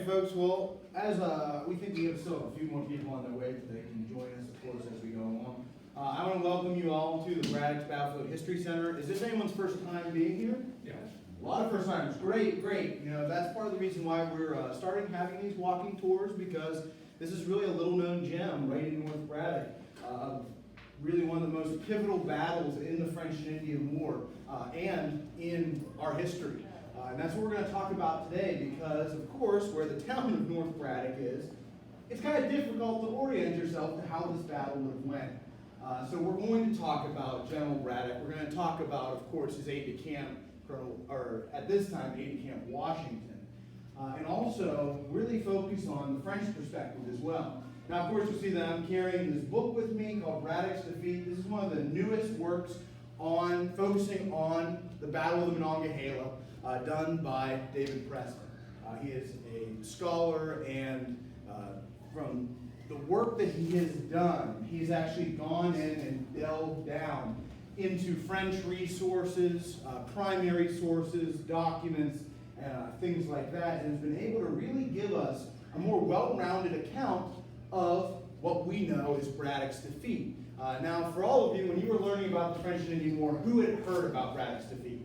folks. Well, as we think we have still a few more people on their way that can join us, of course, as we go along. I want to welcome you all to the Braddock Battlefield History Center. Is this anyone's first time being here? Yeah. A lot of first timers. Great, great. You know, that's part of the reason why we're starting having these walking tours, because this is really a little known gem right in North Braddock. Really one of the most pivotal battles in the French and Indian War and in our history. And that's what we're going to talk about today, because, of course, where the town of North Braddock is, it's kind of difficult to orient yourself to how this battle would have went. So we're going to talk about General Braddock. We're going to talk about, of course, his aide-de-camp, at this time, aide-de-camp Washington. And also really focus on the French perspective as well. Now, of course, you'll see that I'm carrying this book with me called Braddock's Defeat. This is one of the newest works on focusing on the Battle of the Monongahela, done by David Preston. He is a scholar, and from the work that he has done, he's actually gone in and delved down into French resources, primary sources, documents, things like that, and has been able to really give us a more well-rounded account of what we know as Braddock's defeat. Now, for all of you, when you were learning about the French and Indian War, who had heard about Braddock's defeat?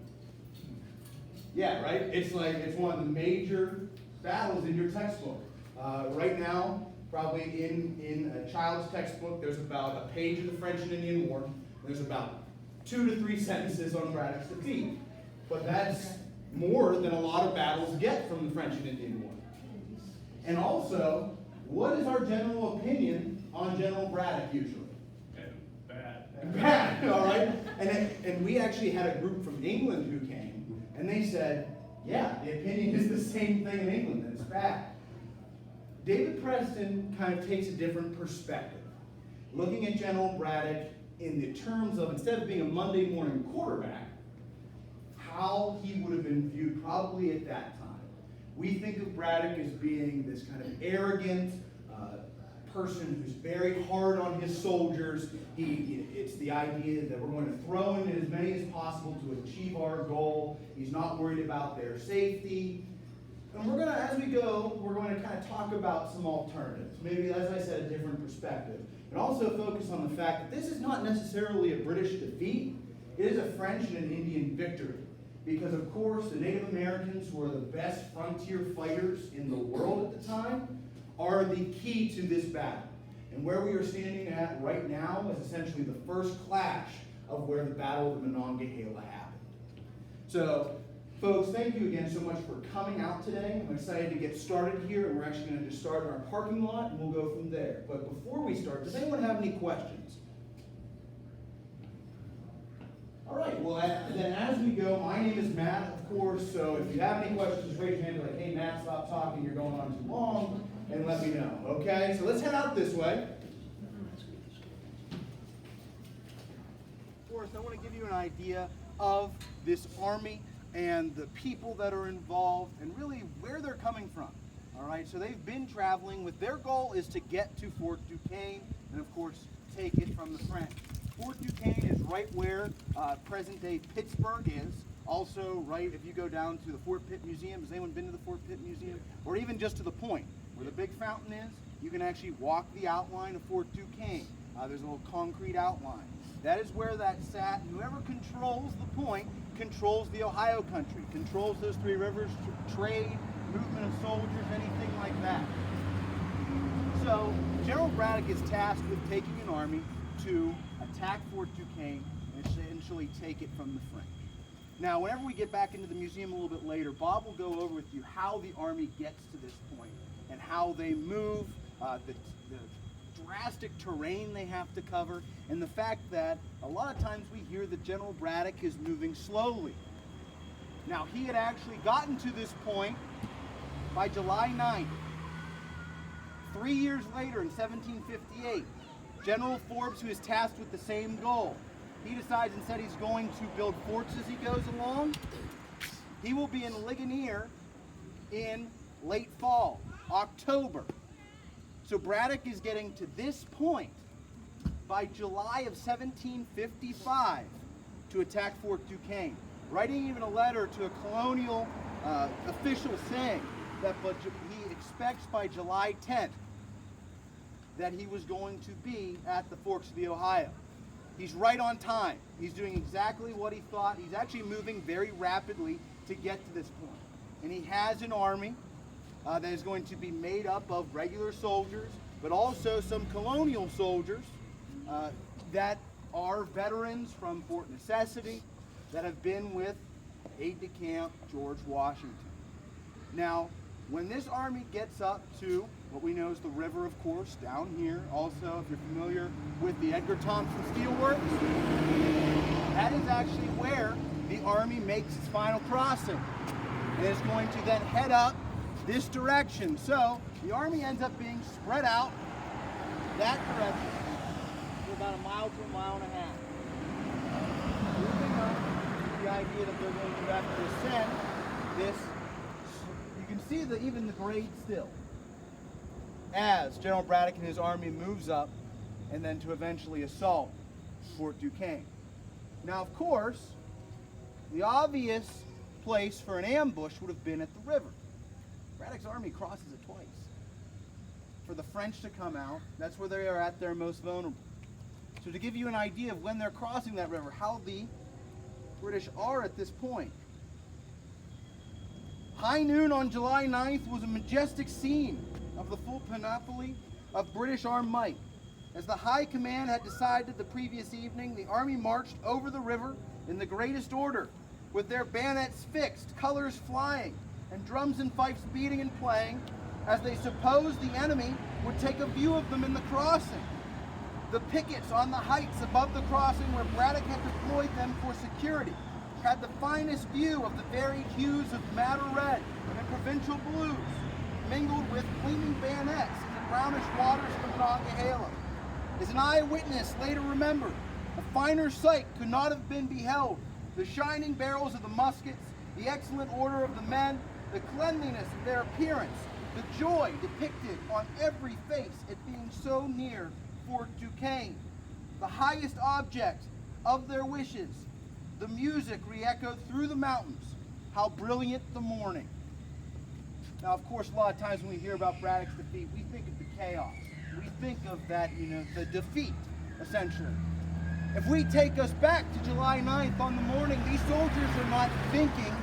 Yeah, right? It's one of the major battles in your textbook. Right now, probably in a child's textbook, there's about a page of the French and Indian War. There's about 2 to 3 sentences on Braddock's defeat. But that's more than a lot of battles get from the French and Indian War. And also, what is our general opinion on General Braddock usually? Bad. Bad, all right? And we actually had a group from England who came, and they said, yeah, the opinion is the same thing in England, that it's bad. David Preston kind of takes a different perspective, looking at General Braddock in the terms of, instead of being a Monday morning quarterback, how he would have been viewed probably at that time. We think of Braddock as being this kind of arrogant person who's very hard on his soldiers. It's the idea that we're going to throw in as many as possible to achieve our goal. He's not worried about their safety. And we're going to, as we go, we're going to kind of talk about some alternatives. Maybe, as I said, a different perspective. And also focus on the fact that this is not necessarily a British defeat. It is a French and an Indian victory. Because, of course, the Native Americans, who are the best frontier fighters in the world at the time, are the key to this battle. And where we are standing at right now is essentially the first clash of where the Battle of the Monongahela happened. So, folks, thank you again so much for coming out today. I'm excited to get started here, and we're actually going to just start in our parking lot, and we'll go from there. But before we start, does anyone have any questions? All right, well, then as we go, my name is Matt, of course, so if you have any questions, just raise your hand and be like, hey, Matt, stop talking, you're going on too long, and let me know, okay? So let's head out this way. Of course, I want to give you an idea of this army and the people that are involved and really where they're coming from. All right, so they've been traveling with their goal is to get to Fort Duquesne and, of course, take it from the French. Fort Duquesne is right where present-day Pittsburgh is. Also, right, if you go down to the Fort Pitt Museum, has anyone been to the Fort Pitt Museum? Or even just to the point where the big fountain is, you can actually walk the outline of Fort Duquesne. There's a little concrete outline. That is where that sat. Whoever controls the point controls the Ohio country, controls those 3 rivers, trade, movement of soldiers, anything like that. So General Braddock is tasked with taking an army to attack Fort Duquesne and essentially take it from the French. Now, whenever we get back into the museum a little bit later, Bob will go over with you how the army gets to this point and how they move, the drastic terrain they have to cover, and the fact that a lot of times we hear that General Braddock is moving slowly. Now, he had actually gotten to this point by July 9th. 3 years later, in 1758, General Forbes, who is tasked with the same goal, he decides instead he's going to build forts as he goes along. He will be in Ligonier in late fall, October. So Braddock is getting to this point by July of 1755 to attack Fort Duquesne, writing even a letter to a colonial official saying that if expects by July 10th that he was going to be at the Forks of the Ohio. He's right on time. He's doing exactly what he thought. He's actually moving very rapidly to get to this point. And he has an army that is going to be made up of regular soldiers, but also some colonial soldiers that are veterans from Fort Necessity that have been with aide-de-camp George Washington. Now, when this army gets up to what we know is the river, of course, down here, also, if you're familiar with the Edgar Thompson Steelworks, that is actually where the army makes its final crossing. And is going to then head up this direction. So, the army ends up being spread out that direction for about a mile to a mile and a half. Moving up, the idea that they're going to have to ascend this. You can see even the grade still as General Braddock and his army moves up and then to eventually assault Fort Duquesne. Now, of course, the obvious place for an ambush would have been at the river. Braddock's army crosses it twice. For the French to come out, that's where they are at their most vulnerable. So to give you an idea of when they're crossing that river, how the British are at this point. High noon on July 9th was a majestic scene of the full panoply of British armed might. As the High Command had decided the previous evening, the army marched over the river in the greatest order, with their bayonets fixed, colors flying, and drums and fifes beating and playing, as they supposed the enemy would take a view of them in the crossing. The pickets on the heights above the crossing where Braddock had deployed them for security had the finest view of the varied hues of madder red and provincial blues, mingled with gleaming bayonets in the brownish waters of the Monongahela. As an eyewitness later remembered, a finer sight could not have been beheld. The shining barrels of the muskets, the excellent order of the men, the cleanliness of their appearance, the joy depicted on every face at being so near Fort Duquesne, the highest object of their wishes. The music re-echoed through the mountains. How brilliant the morning. Now, of course, a lot of times when we hear about Braddock's defeat, we think of the chaos. We think of that, the defeat, essentially. If we take us back to July 9th on the morning, these soldiers are not thinking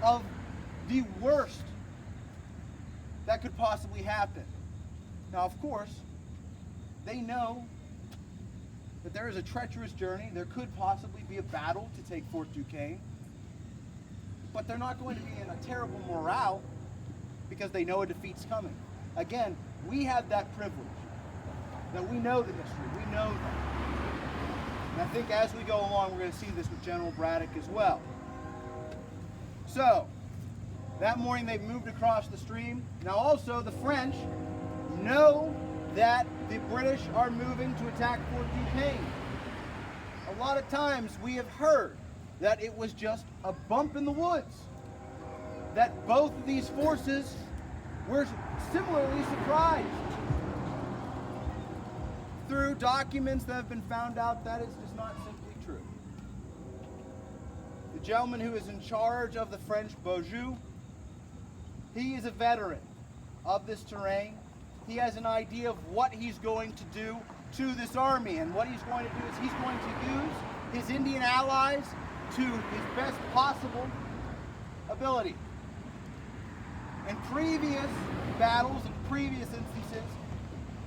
of the worst that could possibly happen. Now, of course, they know that there is a treacherous journey. There could possibly be a battle to take Fort Duquesne. But they're not going to be in a terrible morale because they know a defeat's coming. Again, we have that privilege. That we know the history. We know that. And I think as we go along, we're going to see this with General Braddock as well. So, that morning they've moved across the stream. Now also, the French know that the British are moving to attack Fort Duquesne. A lot of times we have heard that it was just a bump in the woods. That both of these forces were similarly surprised. Through documents that have been found out, that is just not simply true. The gentleman who is in charge of the French Beaujeu, he is a veteran of this terrain. He has an idea of what he's going to do to this army, and what he's going to do is he's going to use his Indian allies to his best possible ability. In previous battles and previous instances,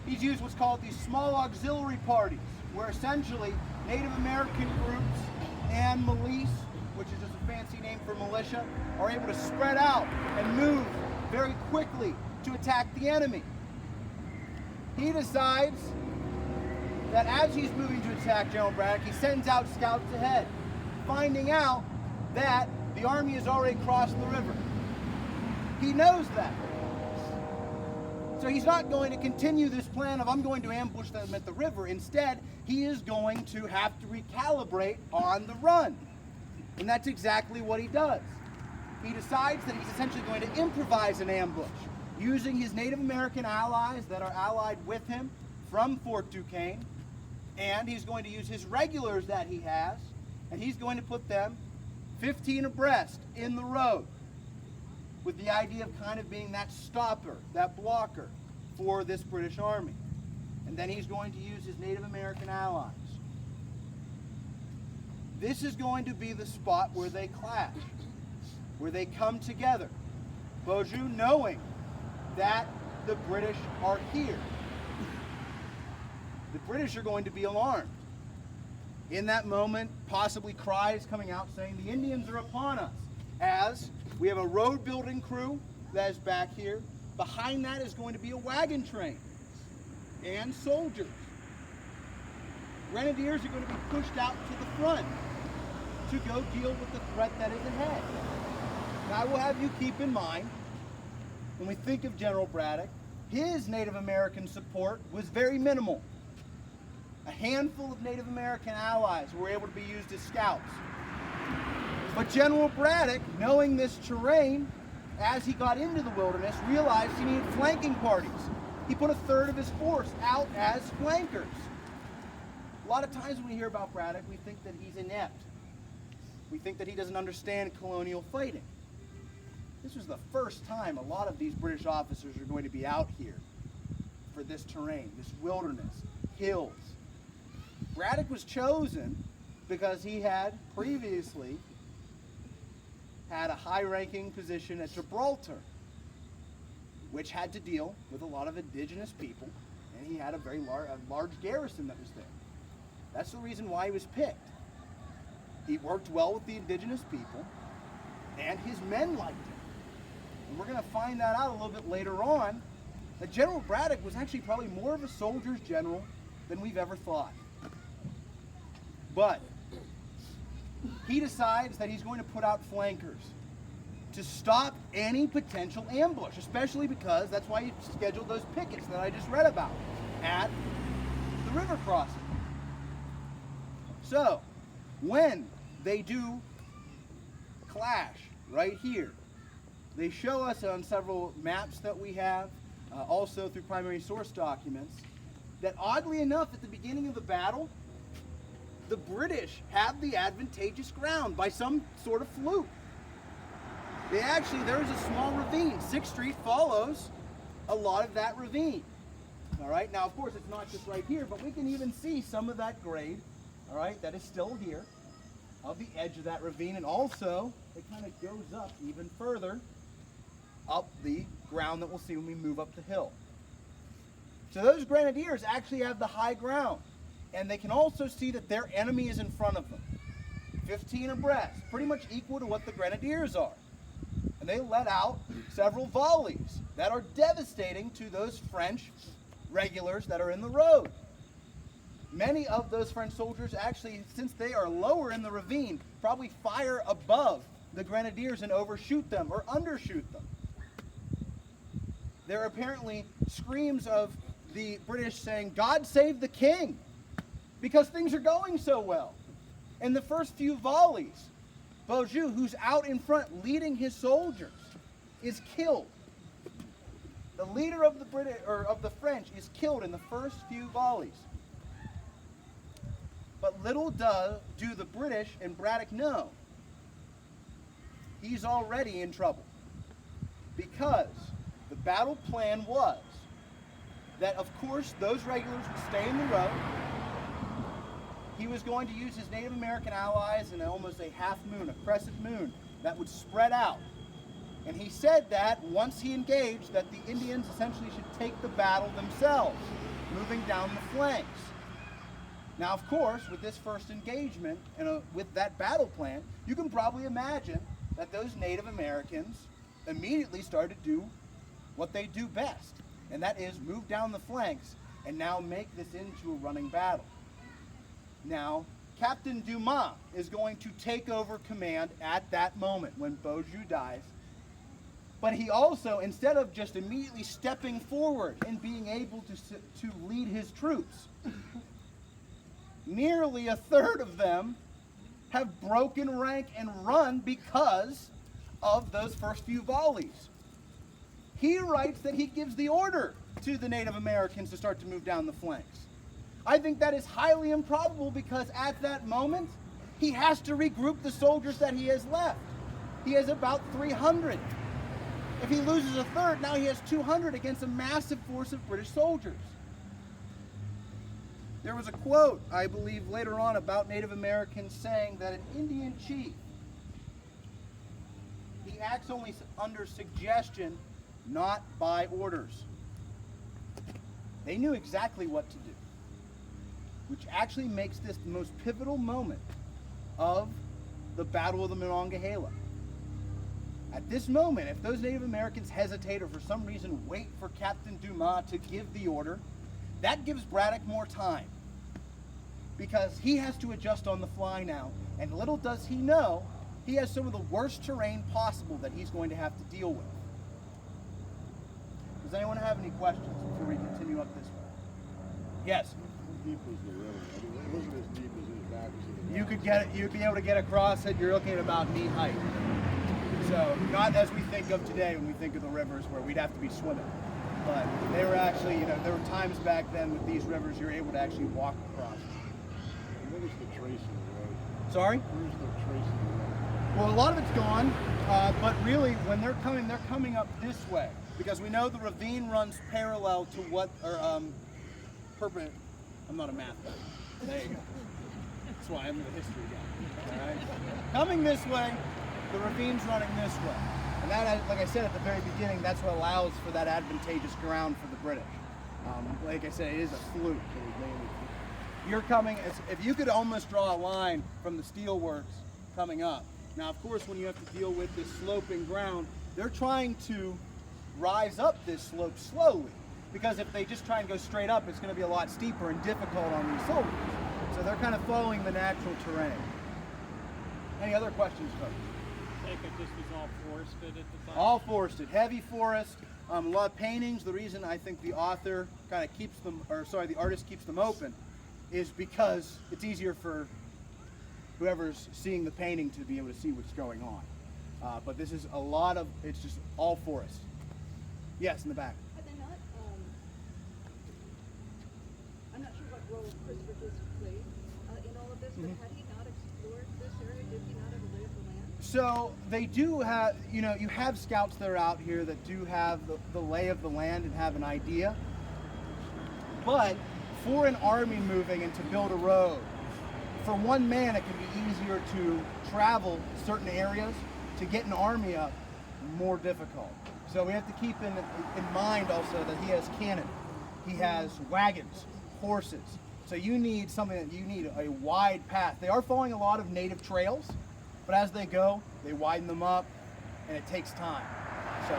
he's used what's called these small auxiliary parties, where essentially Native American groups and milice, which is just a fancy name for militia, are able to spread out and move very quickly to attack the enemy. He decides that as he's moving to attack General Braddock, he sends out scouts ahead, finding out that the army has already crossed the river. He knows that. So he's not going to continue this plan of I'm going to ambush them at the river. Instead, he is going to have to recalibrate on the run. And that's exactly what he does. He decides that he's essentially going to improvise an ambush, using his Native American allies that are allied with him from Fort Duquesne, and he's going to use his regulars that he has, and he's going to put them 15 abreast in the road, with the idea of kind of being that stopper, that blocker for this British army. And then he's going to use his Native American allies. This is going to be the spot where they clash, where they come together. Beaujeu knowing that the British are here. The British are going to be alarmed. In that moment, possibly cries coming out saying, the Indians are upon us, as we have a road building crew that is back here. Behind that is going to be a wagon train and soldiers. Grenadiers are going to be pushed out to the front to go deal with the threat that is ahead. Now I will have you keep in mind, when we think of General Braddock, his Native American support was very minimal. A handful of Native American allies were able to be used as scouts. But General Braddock, knowing this terrain, as he got into the wilderness, realized he needed flanking parties. He put a third of his force out as flankers. A lot of times when we hear about Braddock, we think that he's inept. We think that he doesn't understand colonial fighting. This was the first time a lot of these British officers are going to be out here for this terrain, this wilderness, hills. Braddock was chosen because he had previously had a high-ranking position at Gibraltar, which had to deal with a lot of indigenous people, and he had a very large garrison that was there. That's the reason why he was picked. He worked well with the indigenous people, and his men liked him. And we're going to find that out a little bit later on, that General Braddock was actually probably more of a soldier's general than we've ever thought. But he decides that he's going to put out flankers to stop any potential ambush, especially because that's why he scheduled those pickets that I just read about at the river crossing. So, when they do clash right here, they show us on several maps that we have, also through primary source documents, that oddly enough, at the beginning of the battle, the British have the advantageous ground by some sort of fluke. There's a small ravine. 6th Street follows a lot of that ravine. All right, now of course it's not just right here, but we can even see some of that grade, all right, that is still here of the edge of that ravine, and also it kind of goes up even further up the ground that we'll see when we move up the hill. So those grenadiers actually have the high ground, and they can also see that their enemy is in front of them. 15 abreast, pretty much equal to what the grenadiers are. And they let out several volleys that are devastating to those French regulars that are in the road. Many of those French soldiers actually, since they are lower in the ravine, probably fire above the grenadiers and overshoot them or undershoot them. There are apparently screams of the British saying, "God save the king," because things are going so well. In the first few volleys, Beaujeu, who's out in front leading his soldiers, is killed. The leader of the French is killed in the first few volleys. But little do the British and Braddock know, he's already in trouble, because the battle plan was that, of course, those regulars would stay in the road. He was going to use his Native American allies in almost a half moon, a crescent moon, that would spread out. And he said that once he engaged, that the Indians essentially should take the battle themselves, moving down the flanks. Now, of course, with this first engagement and with that battle plan, you can probably imagine that those Native Americans immediately started to do what they do best, and that is move down the flanks and now make this into a running battle. Now, Captain Dumas is going to take over command at that moment when Beaujeu dies. But he also, instead of just immediately stepping forward and being able to lead his troops, nearly a third of them have broken rank and run because of those first few volleys. He writes that he gives the order to the Native Americans to start to move down the flanks. I think that is highly improbable, because at that moment, he has to regroup the soldiers that he has left. He has about 300. If he loses a third, now he has 200 against a massive force of British soldiers. There was a quote, I believe, later on about Native Americans saying that an Indian chief, he acts only under suggestion, not by orders. They knew exactly what to do, which actually makes this the most pivotal moment of the Battle of the Monongahela. At this moment, if those Native Americans hesitate or for some reason wait for Captain Dumas to give the order, that gives Braddock more time, because he has to adjust on the fly now, and little does he know, he has some of the worst terrain possible that he's going to have to deal with. Does anyone have any questions before we continue up this way? Yes? How deep was the river? I mean, it wasn't as deep as his back was. You could get it, you'd be able to get across it, you're looking at about knee height. So, not as we think of today when we think of the rivers where we'd have to be swimming. But they were actually, you know, there were times back then with these rivers you're able to actually walk across. What was the trace of the road? Sorry? Where's the trace of the road? Well, a lot of it's gone, but really when they're coming up this way, because we know the ravine runs parallel to what, or perpendicular. I'm not a math guy. There you go. That's why I'm the history guy. All right? Coming this way, the ravine's running this way. And that, like I said at the very beginning, that's what allows for that advantageous ground for the British. Like I said, it is a fluke. You're coming, if you could almost draw a line from the steelworks coming up. Now, of course, when you have to deal with this sloping ground, they're trying to rise up this slope slowly, because if they just try and go straight up, it's going to be a lot steeper and difficult on these soldiers. So they're kind of following the natural terrain. Any other questions, folks? I think this was all forested at the time. All forested, heavy forest, a lot of paintings. The reason I think the author kind of keeps them, or sorry, the artist keeps them open, is because it's easier for whoever's seeing the painting to be able to see what's going on. But this is a lot of, it's just all forest. Yes, in the back. Had they not, I'm not sure what role Christopher Gist played in all of this, but had he not explored this area, did he not have a lay of the land? So they do have, you know, you have scouts that are out here that do have the lay of the land and have an idea. But for an army moving and to build a road, for one man it can be easier to travel certain areas. To get an army up, more difficult. So we have to keep in mind also that he has cannon, he has wagons, horses. So you need something that you need a wide path. They are following a lot of native trails, but as they go, they widen them up, and it takes time. So,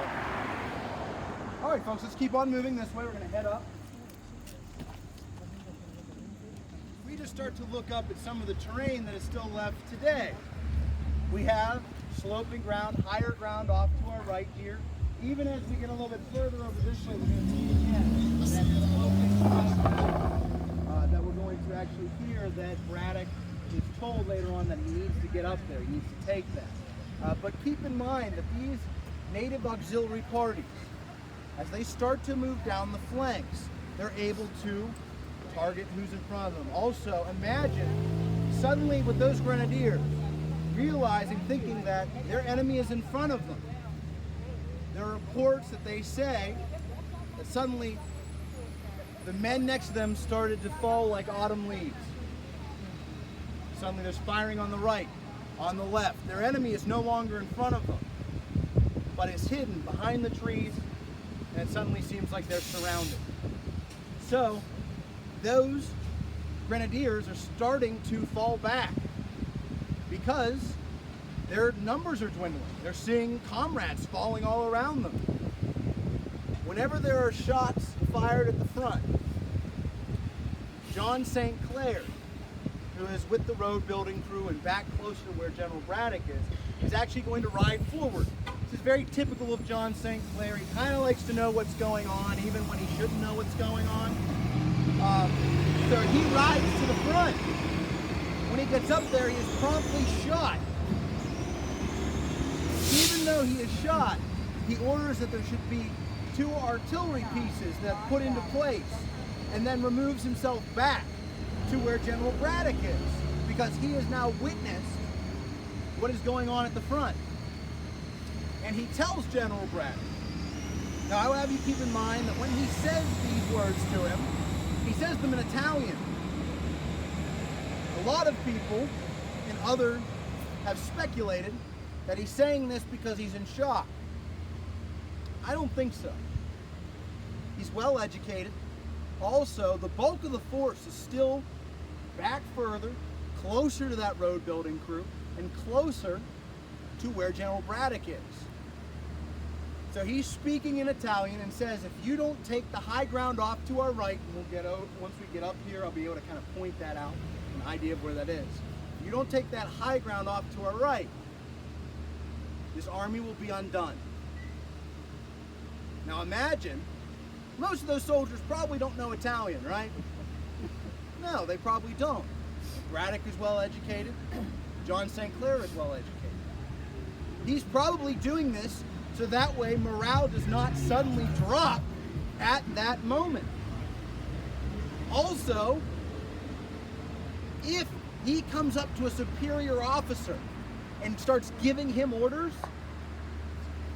all right, folks, let's keep on moving this way. We're going to head up. We just start to look up at some of the terrain that is still left today. We have sloping ground, higher ground off to our right here. Even as we get a little bit further over this way, we're going to see again that sloping ground that we're going to actually hear that Braddock is told later on that he needs to get up there, he needs to take that. But keep in mind that these native auxiliary parties, as they start to move down the flanks, they're able to target who's in front of them. Also, imagine suddenly with those grenadiers realizing, thinking that their enemy is in front of them. There are reports that they say that suddenly the men next to them started to fall like autumn leaves. Suddenly there's firing on the right, on the left. Their enemy is no longer in front of them, but is hidden behind the trees, and it suddenly seems like they're surrounded. So those grenadiers are starting to fall back because their numbers are dwindling. They're seeing comrades falling all around them. Whenever there are shots fired at the front, John St. Clair, who is with the road building crew and back closer to where General Braddock is actually going to ride forward. This is very typical of John St. Clair. He kind of likes to know what's going on, even when he shouldn't know what's going on. So he rides to the front. When he gets up there, he is promptly shot. Even though he is shot, he orders that there should be 2 artillery pieces that put into place, and then removes himself back to where General Braddock is, because he has now witnessed what is going on at the front. and he tells General Braddock. Now, I will have you keep in mind that when he says these words to him, he says them in Italian. A lot of people and others have speculated that he's saying this because he's in shock. I don't think so. He's well educated. Also, the bulk of the force is still back further, closer to that road building crew, and closer to where General Braddock is. So he's speaking in Italian and says, if you don't take the high ground off to our right, and we'll get out, once we get up here, I'll be able to kind of point that out, an idea of where that is. If you don't take that high ground off to our right, this army will be undone. Now imagine, most of those soldiers probably don't know Italian, right? No, they probably don't. Braddock is well educated. John St. Clair is well educated. He's probably doing this so that way morale does not suddenly drop at that moment. Also, if he comes up to a superior officer and starts giving him orders,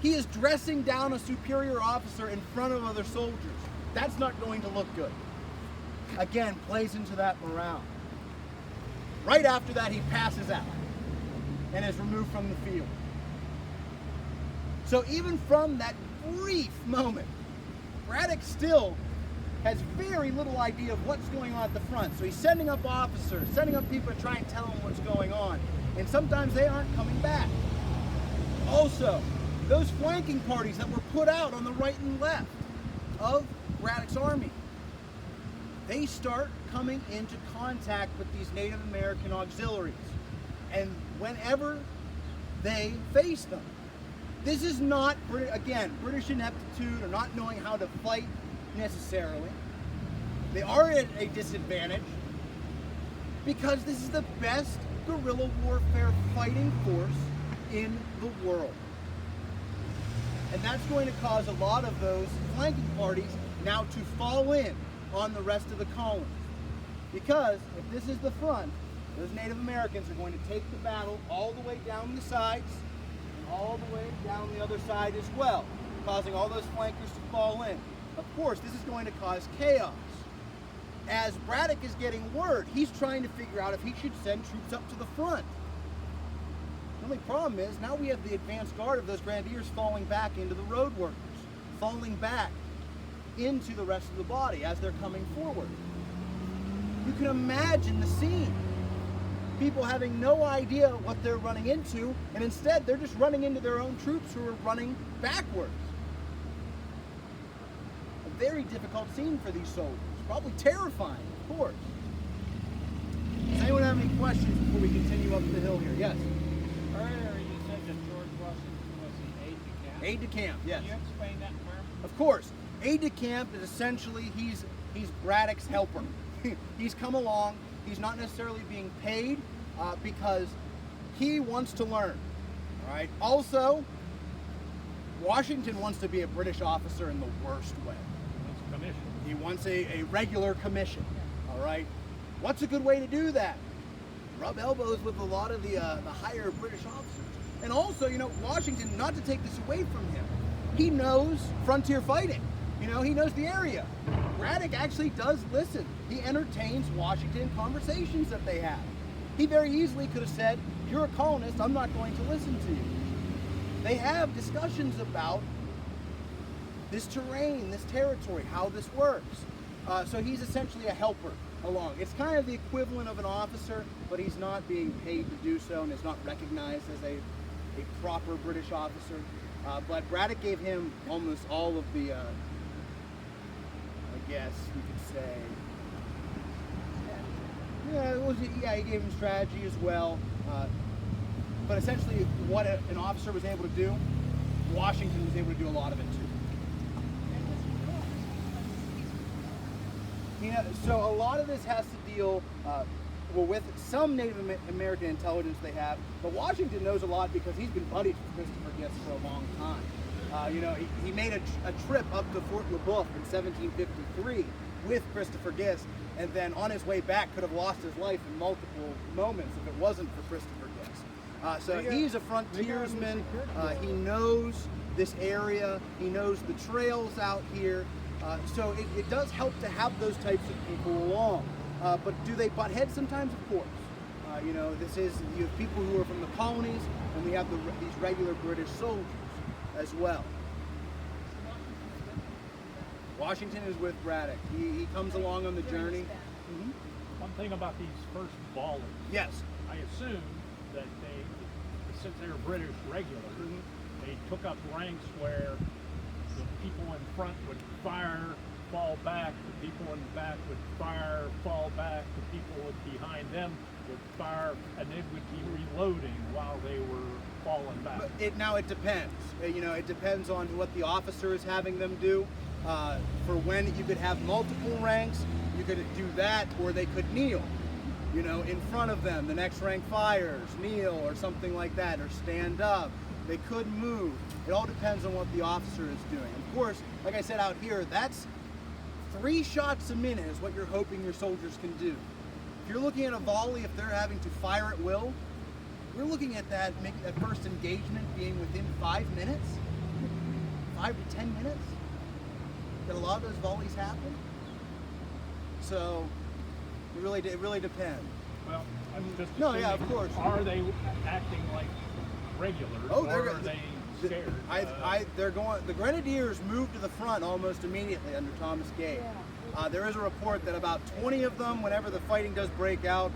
he is dressing down a superior officer in front of other soldiers. That's not going to look good. Again, plays into that morale. Right after that, he passes out and is removed from the field. So even from that brief moment, Braddock still has very little idea of what's going on at the front. So he's sending up officers, sending up people to try and tell him what's going on. And sometimes they aren't coming back. Also, those flanking parties that were put out on the right and left of Braddock's army, they start coming into contact with these Native American auxiliaries. And whenever they face them, this is not, again, British ineptitude or not knowing how to fight necessarily. They are at a disadvantage because this is the best guerrilla warfare fighting force in the world. And that's going to cause a lot of those flanking parties now to fall in on the rest of the columns. Because if this is the front, those Native Americans are going to take the battle all the way down the sides and all the way down the other side as well, causing all those flankers to fall in. Of course, this is going to cause chaos. As Braddock is getting word, he's trying to figure out if he should send troops up to the front. The only problem is now we have the advanced guard of those grenadiers falling back into the road workers, falling back into the rest of the body as they're coming forward. You can imagine the scene. People having no idea what they're running into, and instead they're just running into their own troops who are running backwards. A very difficult scene for these soldiers. Probably terrifying, of course. Does anyone have any questions before we continue up the hill here? Yes? Earlier you said that George Washington was the aide-de-camp. Aide-de-camp, yes. Can you explain that term? Of course. Aide-de-camp is essentially, he's Braddock's helper. He's come along, he's not necessarily being paid because he wants to learn. All right. Also, Washington wants to be a British officer in the worst way. It's commission. He wants a regular commission. All right. What's a good way to do that? Rub elbows with a lot of the higher British officers. And also, you know, Washington, not to take this away from him, he knows frontier fighting. You know, he knows the area. Braddock actually does listen. He entertains Washington conversations that they have. He very easily could have said, you're a colonist, I'm not going to listen to you. They have discussions about this terrain, this territory, how this works. So he's essentially a helper along. It's kind of the equivalent of an officer, but he's not being paid to do so and is not recognized as a proper British officer. But Braddock gave him almost all of the, I guess you could say, he gave him strategy as well. But essentially what an officer was able to do, Washington was able to do a lot of it too. So a lot of this has to deal with some Native American intelligence they have, but Washington knows a lot because he's been buddies with Christopher Gist for a long time. He made a trip up to Fort Le Boeuf in 1753 with Christopher Gist, and then on his way back could have lost his life in multiple moments if it wasn't for Christopher Gist. So he's a frontiersman. He knows this area. He knows the trails out here. So it does help to have those types of people along. But do they butt heads sometimes? Of course. You know, you have people who are from the colonies, and we have these regular British soldiers as well. Washington is with Braddock. He comes along on the journey. One thing about these first volleys, Yes. I assume that since they were British regulars, they took up ranks where the people in front would fire, fall back, the people in the back would fire, fall back, the people behind them would fire, and they would be reloading while they were falling back. But now it depends. You know, it depends on what the officer is having them do. For when you could have multiple ranks, you could do that, or they could kneel, you know, in front of them. The next rank fires, kneel, or something like that, or stand up. They could move. It all depends on what the officer is doing. Of course, like I said out here, that's 3 shots a minute is what you're hoping your soldiers can do. If you're looking at a volley, if they're having to fire at will, we're looking at that first engagement being within 5 minutes, 5 to 10 minutes. That a lot of those volleys happen. So it really depends. Well, I'm just No, assuming, yeah, of course. Are they acting like regulars, Oh, or are they scared? They're going. The Grenadiers moved to the front almost immediately under Thomas Gault. There is a report that about 20 of them, whenever the fighting does break out,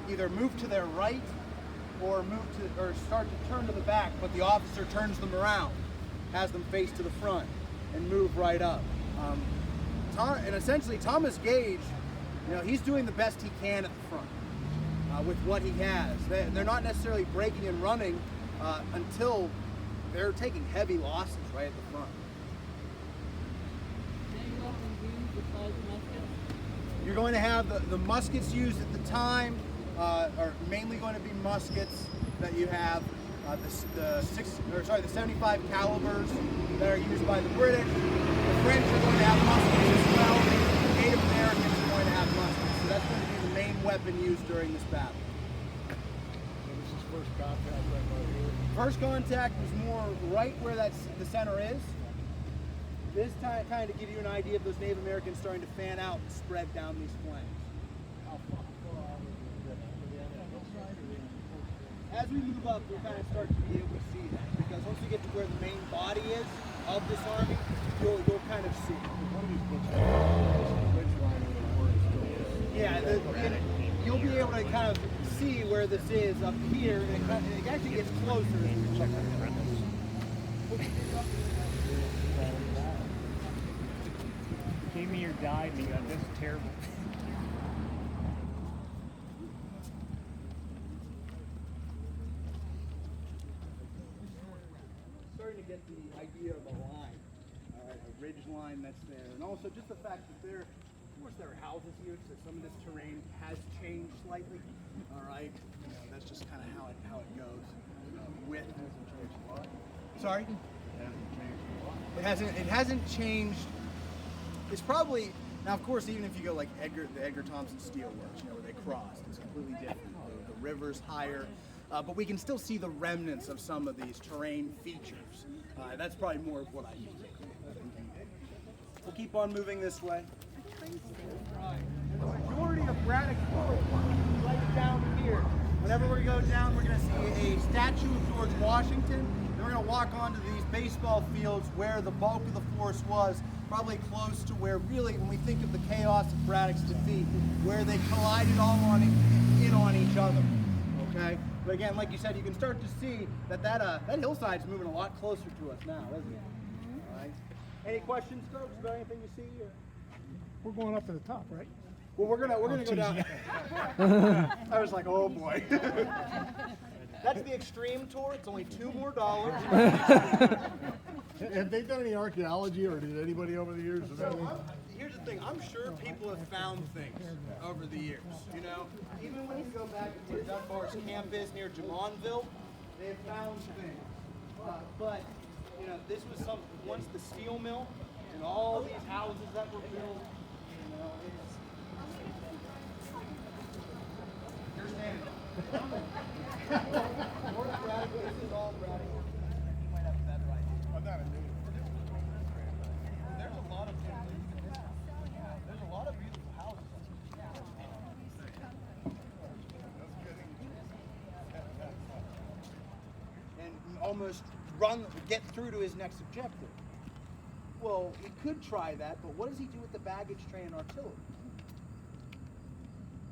either move to their right or start to turn to the back. But the officer turns them around, has them face to the front, and move right up. And essentially, Thomas Gage, you know, he's doing the best he can at the front with what he has. They're not necessarily breaking and running until they're taking heavy losses right at the front. You're going to have the muskets used at the time are mainly going to be muskets that you have. The 75 calibers that are used by the British. The French are going to have muskets as well. The Native Americans are going to have muskets. So that's going to be the main weapon used during this battle. So this is first contact right here. First contact was more right where the center is. This time kind of give you an idea of those Native Americans starting to fan out and spread down these flanks. As we move up, we'll kind of start to be able to see that, because once we get to where the main body is of this army, you'll kind of see. Yeah, you'll be able to kind of see where this is up here, and it actually gets closer as we check it. Gave me your guide, and you got this terrible. Starting to get the idea of a line, a ridge line that's there, and also just the fact that of course there are houses here, so some of this terrain has changed slightly. All right, you know, that's just kind of how it goes. Width hasn't changed a lot. Sorry, it hasn't changed. It's probably now, of course, even if you go like the Edgar Thompson Steelworks, you know, where they crossed, it's completely different. The river's higher. But we can still see the remnants of some of these terrain features. That's probably more of what I use. We'll keep on moving this way. The majority of Braddock Forest is right down here. Whenever we go down, we're going to see a statue of George Washington. Then we're going to walk onto these baseball fields where the bulk of the force was, probably close to where really, when we think of the chaos of Braddock's defeat, where they collided all in on each other. Okay? But again, like you said, you can start to see that hillside's moving a lot closer to us now, isn't it? All right. Any questions, folks, about anything you see? Or? We're going up to the top, right? Well, we're gonna go down. I was like, oh boy. That's the extreme tour. It's only $2 more. Have they done any archaeology, or did anybody over the years? Here's the thing. I'm sure people have found things over the years. You know, even when you go back to where Dunbar's camp is near Jamonville, they have found things. But you know, this was once the steel mill, and all these houses that were built. You know, you're standing. along, Braddock. You might have a better idea. I'm not a native. There's a lot of there's a lot of beautiful houses. And almost get through to his next objective. Well, he could try that, but what does he do with the baggage train and artillery?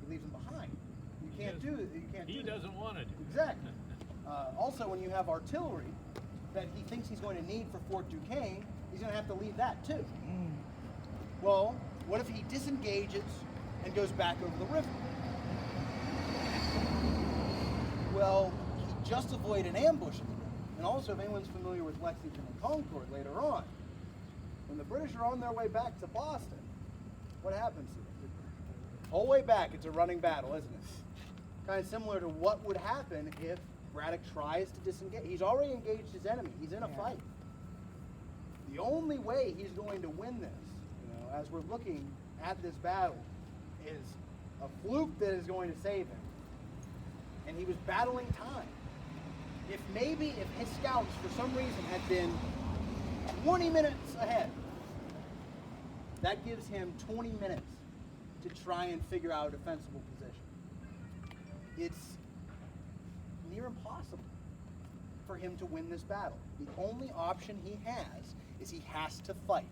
He leaves them behind. You can't do it. You can't. He do doesn't want to do it. Exactly. Also, when you have artillery that he thinks he's going to need for Fort Duquesne, he's going to have to leave that too. Well, what if he disengages and goes back over the river? Well, he just avoided an ambush at the river. And also, if anyone's familiar with Lexington and Concord later on, when the British are on their way back to Boston, what happens to them? Whole way back, it's a running battle, isn't it? Kind of similar to what would happen if Braddock tries to disengage. He's already engaged his enemy. He's in a fight. The only way he's going to win this, as we're looking at this battle, is a fluke that is going to save him. And he was battling time. If his scouts for some reason had been 20 minutes ahead, that gives him 20 minutes to try and figure out a defensible position. It's near impossible for him to win this battle. The only option he has is he has to fight.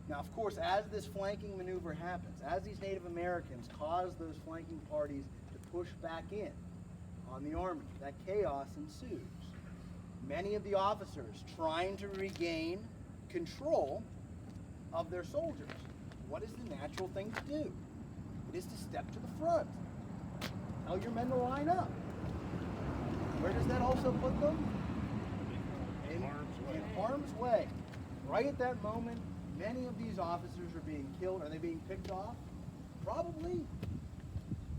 Now, of course, as this flanking maneuver happens, as these Native Americans cause those flanking parties to push back in on the army, that chaos ensues. Many of the officers trying to regain control of their soldiers. What is the natural thing to do? It is to step to the front. Tell your men to line up. Where does that also put them? In harm's way. Right at that moment, many of these officers are being killed. Are they being picked off? Probably.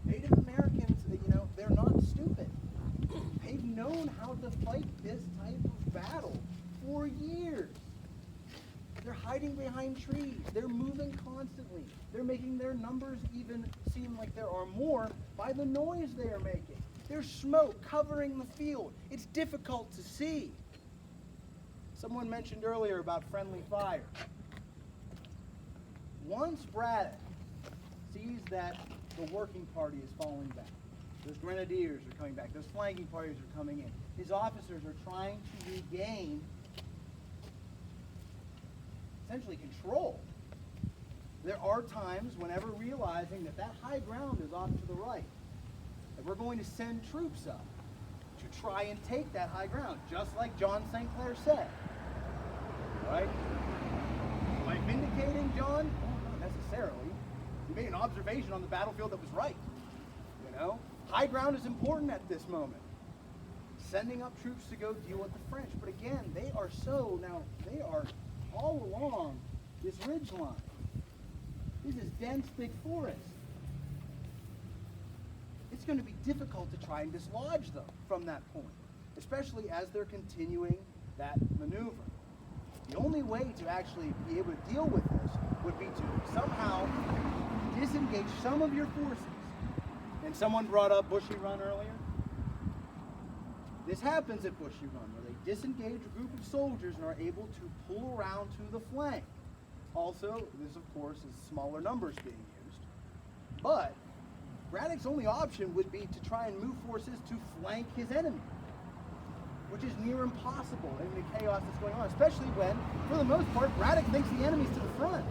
Native Americans, they're not stupid. They've known how to fight this type of battle for years. They're hiding behind trees. They're moving constantly. They're making their numbers even seem like there are more by the noise they are making. There's smoke covering the field. It's difficult to see. Someone mentioned earlier about friendly fire. Once Braddock sees that the working party is falling back, those grenadiers are coming back, those flanking parties are coming in, his officers are trying to regain essentially control. There are times whenever realizing that high ground is off to the right, that we're going to send troops up to try and take that high ground, just like John St. Clair said. Right? Am I vindicating John? Oh, not necessarily. He made an observation on the battlefield that was right. High ground is important at this moment. Sending up troops to go deal with the French. But again, they are all along this ridge line. This is dense, big forest. It's going to be difficult to try and dislodge them from that point, especially as they're continuing that maneuver. The only way to actually be able to deal with this would be to somehow disengage some of your forces. And someone brought up Bushy Run earlier. This happens at Bushy Run, where they disengage a group of soldiers and are able to pull around to the flank. Also, this of course is smaller numbers being used. But Braddock's only option would be to try and move forces to flank his enemy, which is near impossible in the chaos that's going on, especially when, for the most part, Braddock thinks the enemy's to the front.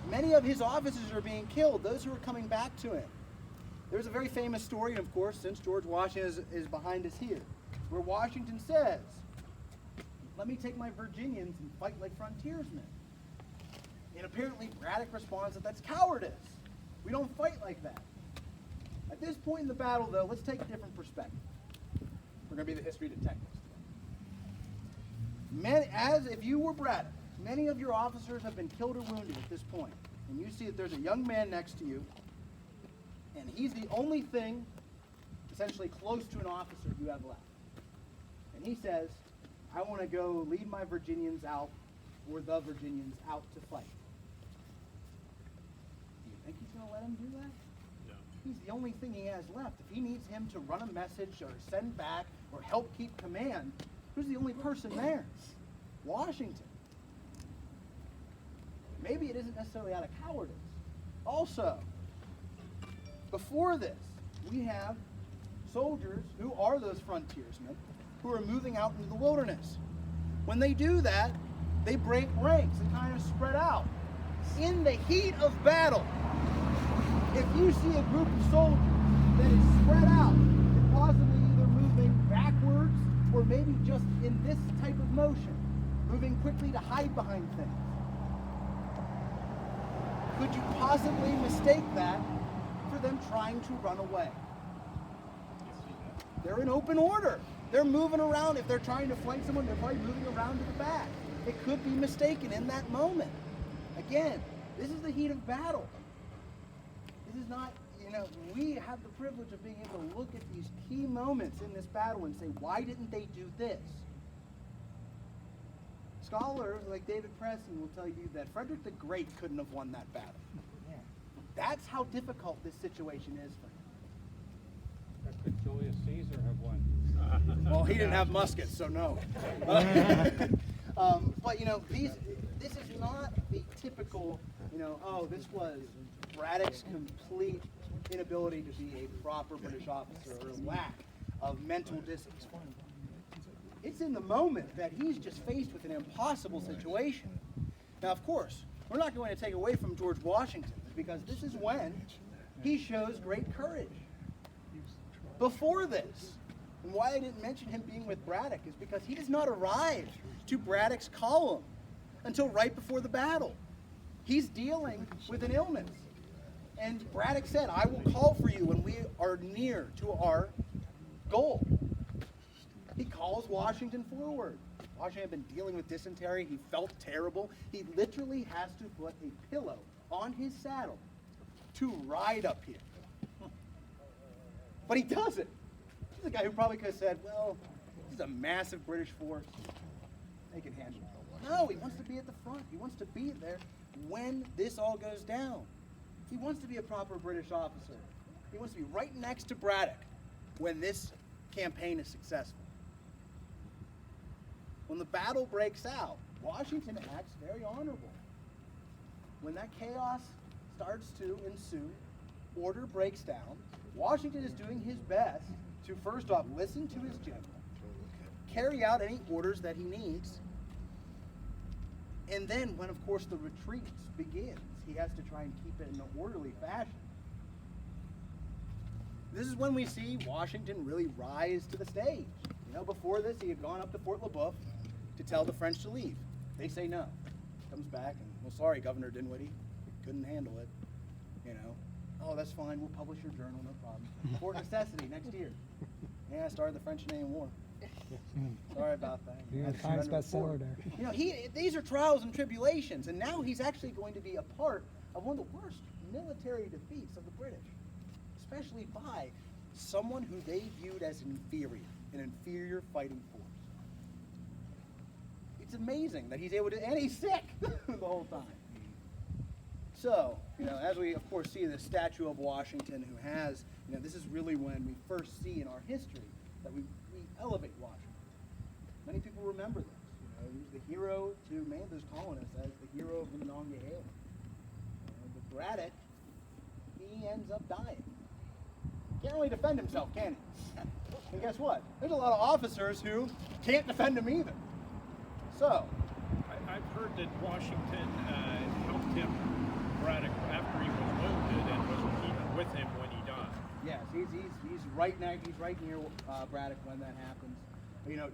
Many of his officers are being killed, those who are coming back to him. There's a very famous story, and of course, since George Washington is behind us here, where Washington says, "Let me take my Virginians and fight like frontiersmen." And apparently Braddock responds that that's cowardice. We don't fight like that. At this point in the battle, though, let's take a different perspective. We're going to be the history detectives today. As if you were Braddock, many of your officers have been killed or wounded at this point. And you see that there's a young man next to you, and he's the only thing essentially close to an officer you have left. And he says, "I want to go lead my Virginians out, or the Virginians out to fight." Do you think he's going to let him do that? No. he's the only thing he has left. If he needs him to run a message or send back or help keep command, who's the only person there? Washington. Maybe it isn't necessarily out of cowardice. Also, before this, we have soldiers who are those frontiersmen who are moving out into the wilderness. When they do that, they break ranks and kind of spread out. In the heat of battle, if you see a group of soldiers that is spread out and possibly either moving backwards or maybe just in this type of motion, moving quickly to hide behind things, could you possibly mistake that for them trying to run away? They're in open order. They're moving around. If they're trying to flank someone, they're probably moving around to the back. It could be mistaken in that moment. Again, this is the heat of battle. This is not, we have the privilege of being able to look at these key moments in this battle and say, why didn't they do this? Scholars like David Preston will tell you that Frederick the Great couldn't have won that battle. That's how difficult this situation is for him. But could Julius Caesar have won? Well, he didn't have muskets, so no. But this is not the typical, this was Braddock's complete inability to be a proper British officer or lack of mental discipline. It's in the moment that he's just faced with an impossible situation. Now, of course, we're not going to take away from George Washington because this is when he shows great courage. Before this, and why I didn't mention him being with Braddock is because he does not arrive to Braddock's column until right before the battle. He's dealing with an illness. And Braddock said, I will call for you when we are near to our goal. He calls Washington forward. Washington had been dealing with dysentery. He felt terrible. He literally has to put a pillow on his saddle to ride up here. But he doesn't. He's a guy who probably could have said, well, this is a massive British force. They can handle it. No, he wants to be at the front. He wants to be there when this all goes down. He wants to be a proper British officer. He wants to be right next to Braddock when this campaign is successful. When the battle breaks out, Washington acts very honorable. When that chaos starts to ensue, order breaks down, Washington is doing his best to first off listen to his general, carry out any orders that he needs, and then when of course the retreat begins, he has to try and keep it in an orderly fashion. This is when we see Washington really rise to the stage. Before this he had gone up to Fort LeBoeuf to tell the French to leave. They say no. Comes back and, well, sorry, Governor Dinwiddie, couldn't handle it. Oh, that's fine, we'll publish your journal, no problem. Fort Necessity next year. Yeah, I started the French-Canadian War. Sorry about that. New York Times bestseller there. These are trials and tribulations, and now he's actually going to be a part of one of the worst military defeats of the British, especially by someone who they viewed as an inferior fighting force. It's amazing that he's able to, and he's sick the whole time. So, as we of course see the statue of Washington who has, this is really when we first see in our history that we elevate Washington. Many people remember this. He was the hero to many of those colonists as the hero of the Monongahela. But Braddock, he ends up dying. Can't really defend himself, can he? And guess what? There's a lot of officers who can't defend him either. So, I've heard that Washington helped him, Braddock, after he was wounded and was even with him when he died. yes, he's right now. He's right near Braddock when that happens.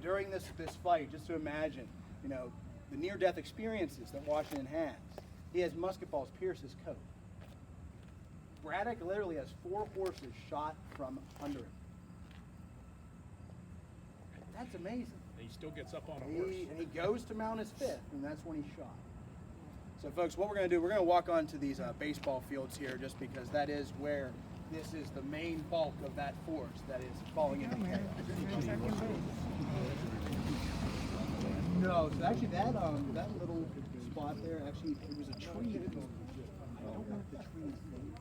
During this fight, just to imagine, the near-death experiences that Washington has. He has musket balls pierce his coat. Braddock literally has 4 horses shot from under him. That's amazing. He still gets up on a horse. And he goes to mount his 5th, and that's when he's shot. So, folks, what we're going to do, we're going to walk onto these baseball fields here, just because that is where this is the main bulk of that force that is falling into chaos. No, so actually that little spot there, actually, it was a tree. I don't know if the tree is named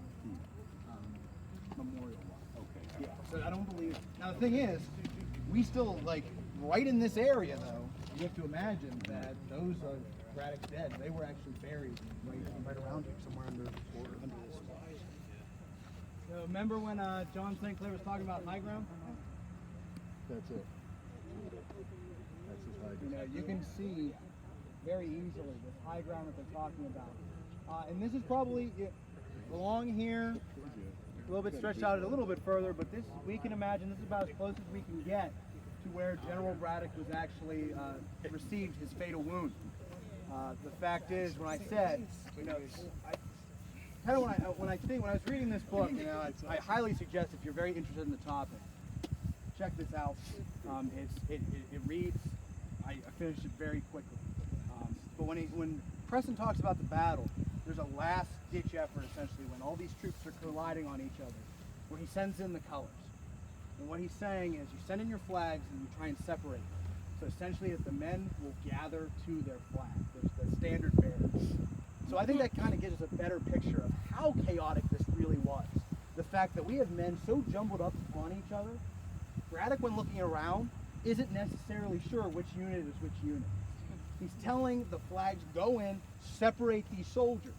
So I don't believe. Now the thing is, we still like right in this area though. You have to imagine that those are Braddock's dead. They were actually buried right around here, somewhere under this. So remember when John St. Clair was talking about high ground? That's it. That's his high You know, you can see very easily this high ground that they're talking about. And this is probably along here, a little bit stretched out a little bit further, but this, we can imagine, this is about as close as we can get to where General Braddock was actually received his fatal wound. The fact is, when I said, you know, when I was reading this book, you know, I highly suggest if you're very interested in the topic, check this out. It reads. I finished it very quickly. But when Preston talks about the battle, there's a last-ditch effort essentially when all these troops are colliding on each other, where he sends in the colors. And what he's saying is, you send in your flags and you try and separate them. So essentially, that the men will gather to their flag, the standard bearers. So I think that kind of gives us a better picture of how chaotic this really was. The fact that we have men so jumbled up on each other, Braddock, when looking around, isn't necessarily sure which unit is which unit. He's telling the flags, go in, separate these soldiers.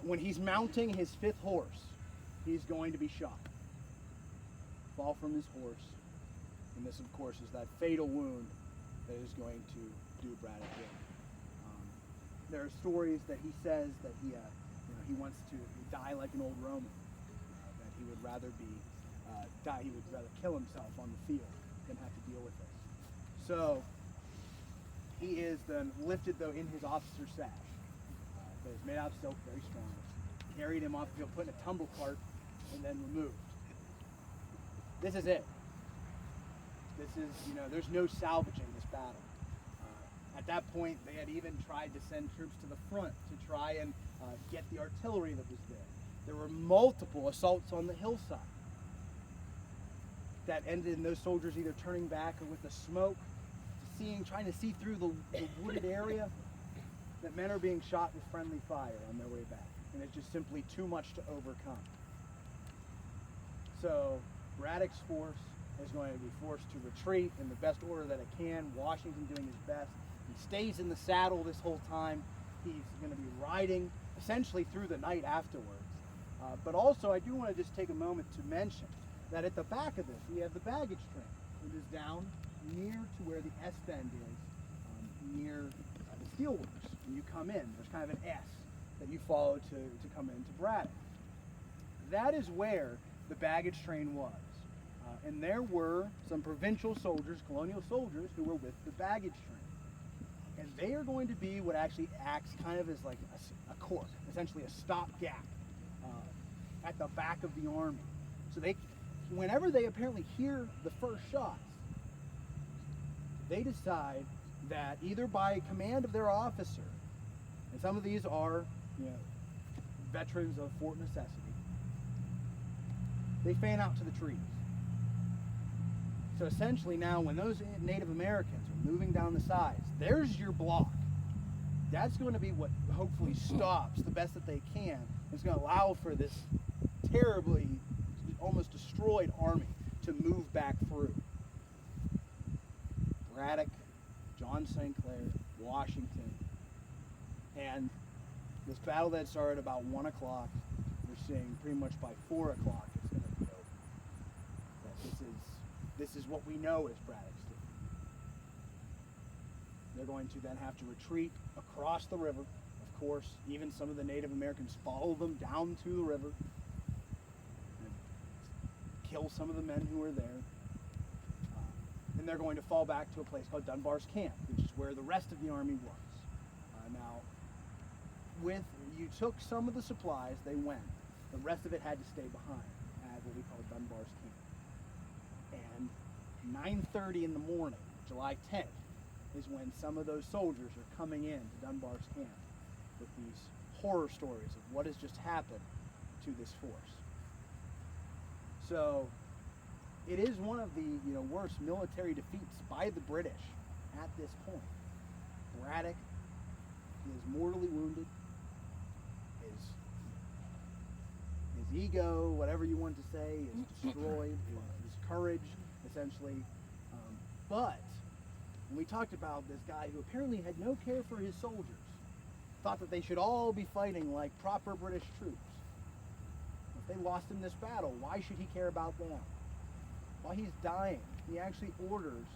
When he's mounting his 5th horse, he's going to be shot. Fall from his horse. And this, of course, is that fatal wound that is going to do Braddock in. There are stories that he says that he wants to die like an old Roman. That he would rather he would rather kill himself on the field than have to deal with this. So he is then lifted though in his officer's sash. That is made out of silk, very strong. Carried him off the field, put in a tumble cart, and then removed. This is it. This is, you know, there's no salvaging this battle. At that point, they had even tried to send troops to the front to try and get the artillery that was there. There were multiple assaults on the hillside that ended in those soldiers either turning back or with the smoke, trying to see through the wooded area, that men are being shot with friendly fire on their way back. And it's just simply too much to overcome. So Braddock's force is going to be forced to retreat in the best order that it can. Washington doing his best. He stays in the saddle this whole time. He's going to be riding essentially through the night afterwards. But also, I do want to just take a moment to mention that at the back of this, we have the baggage train. It is down near to where the S bend is, near the steelworks. When you come in, there's kind of an S that you follow to come into Braddock. That is where the baggage train was. And there were some provincial soldiers, colonial soldiers, who were with the baggage train. And they are going to be what actually acts kind of as like a cork, essentially a stopgap at the back of the army. So whenever they apparently hear the first shots, they decide that either by command of their officer, and some of these are, you know, veterans of Fort Necessity, they fan out to the trees. So essentially now, when those Native Americans are moving down the sides, there's your block. That's going to be what hopefully stops the best that they can. It's going to allow for this terribly, almost destroyed army to move back through. Braddock, John St. Clair, Washington, and this battle that started about 1 o'clock, we're seeing pretty much by 4 o'clock it's going to be over. That this is what we know as Braddock's doing. They're going to then have to retreat across the river. Of course, even some of the Native Americans follow them down to the river and kill some of the men who are there. And they're going to fall back to a place called Dunbar's Camp, which is where the rest of the army was. Now, you took some of the supplies, they went. The rest of it had to stay behind at what we call Dunbar's Camp. And 9:30 in the morning, July 10th, is when some of those soldiers are coming in to Dunbar's Camp with these horror stories of what has just happened to this force. So it is one of the worst military defeats by the British at this point. Braddock is mortally wounded. His his ego, whatever you want to say, is destroyed, his courage, essentially. But when we talked about this guy who apparently had no care for his soldiers, thought that they should all be fighting like proper British troops. If they lost in this battle, why should he care about them? While he's dying, he actually orders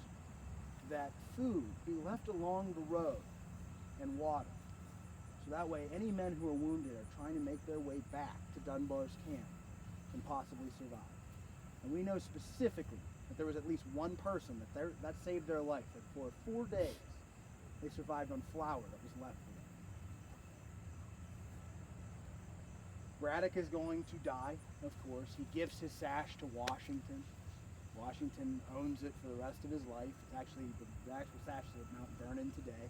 that food be left along the road and water. So that way any men who are wounded are trying to make their way back to Dunbar's camp can possibly survive. And we know specifically that there was at least one person that saved their life, that for 4 days they survived on flour that was left for them. Braddock is going to die, of course. He gives his sash to Washington. Washington owns it for the rest of his life. It's actually, the actual sash is at Mount Vernon today.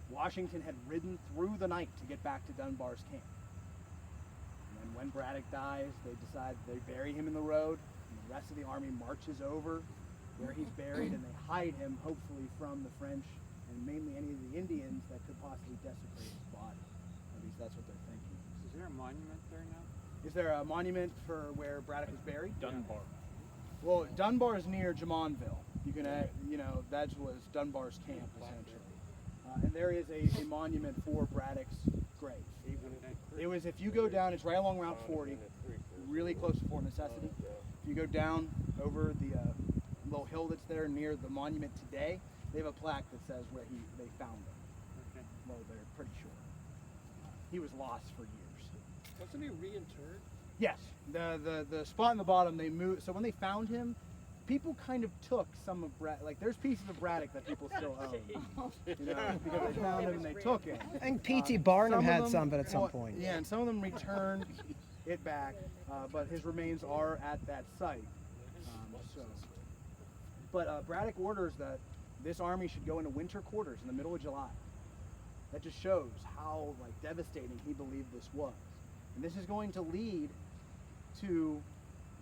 Washington had ridden through the night to get back to Dunbar's camp. And then when Braddock dies, they decide they bury him in the road, and the rest of the army marches over where he's buried, and they hide him, hopefully, from the French and mainly any of the Indians that could possibly desecrate his body. At least that's what they're thinking. Is there a monument there now? Is there a monument for where Braddock was buried? Dunbar. Well, Dunbar is near Jumonville. You can, that was Dunbar's camp, essentially. And there is a monument for Braddock's grave. It was, if you go down, it's right along Route 40, really close to Fort Necessity. If you go down over the little hill that's there near the monument today, they have a plaque that says where they found him. Okay. Well, they're pretty sure. He was lost for years. Wasn't he reinterred? Yes, the spot in the bottom they moved. So when they found him, people kind of took some of like there's pieces of Braddock that people still own, because they found him and they took it. I think P.T. Barnum had some, but at some well, point. Yeah, and some of them returned it back, but his remains are at that site. But Braddock orders that this army should go into winter quarters in the middle of July. That just shows how devastating he believed this was. And this is going to lead to,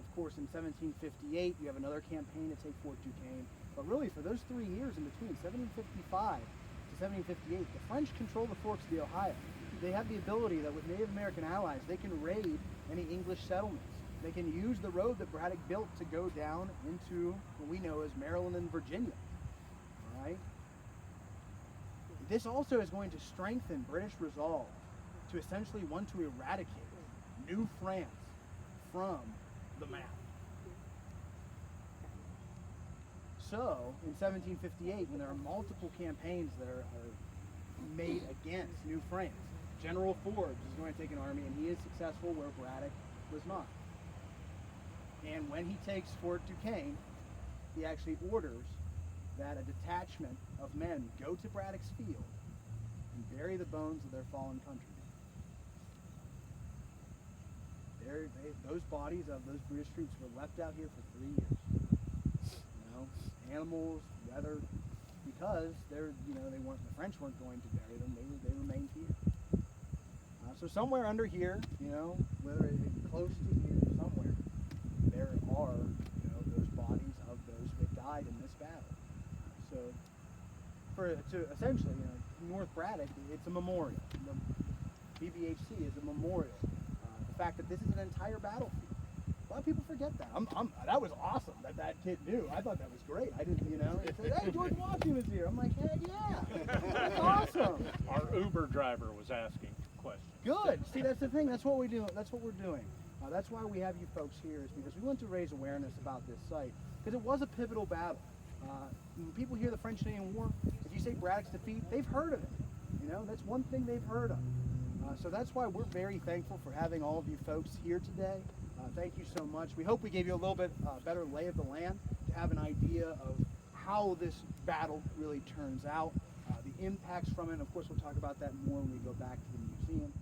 of course, in 1758, you have another campaign to take Fort Duquesne. But really, for those 3 years in between, 1755 to 1758, the French control the forks of the Ohio. They have the ability that with Native American allies, they can raid any English settlements. They can use the road that Braddock built to go down into what we know as Maryland and Virginia. All right? This also is going to strengthen British resolve to essentially want to eradicate New France from the map. So, in 1758, when there are multiple campaigns that are made against New France, General Forbes is going to take an army, and he is successful where Braddock was not. And when he takes Fort Duquesne, he actually orders that a detachment of men go to Braddock's field and bury the bones of their fallen countrymen. Those bodies of those British troops were left out here for 3 years. Animals, weather, because the French weren't going to bury them. They remained here. So somewhere under here, whether it's close to here, somewhere, there are those bodies of those that died in this battle. So to essentially, North Braddock, it's a memorial. The BBHC is a memorial. The fact that this is an entire battlefield. A lot of people forget that. That was awesome that kid knew. I thought that was great. I didn't, it said, hey, George Washington's here. I'm like, hey, yeah, that's awesome. Our Uber driver was asking questions. Good. See, that's the thing. That's what we do. That's what we're doing. That's why we have you folks here, is because we want to raise awareness about this site, because it was a pivotal battle. When people hear the French-Canadian War, if you say Braddock's defeat, they've heard of it. That's one thing they've heard of. So that's why we're very thankful for having all of you folks here today. Thank you so much. We hope we gave you a little bit better lay of the land to have an idea of how this battle really turns out, the impacts from it. Of course, we'll talk about that more when we go back to the museum.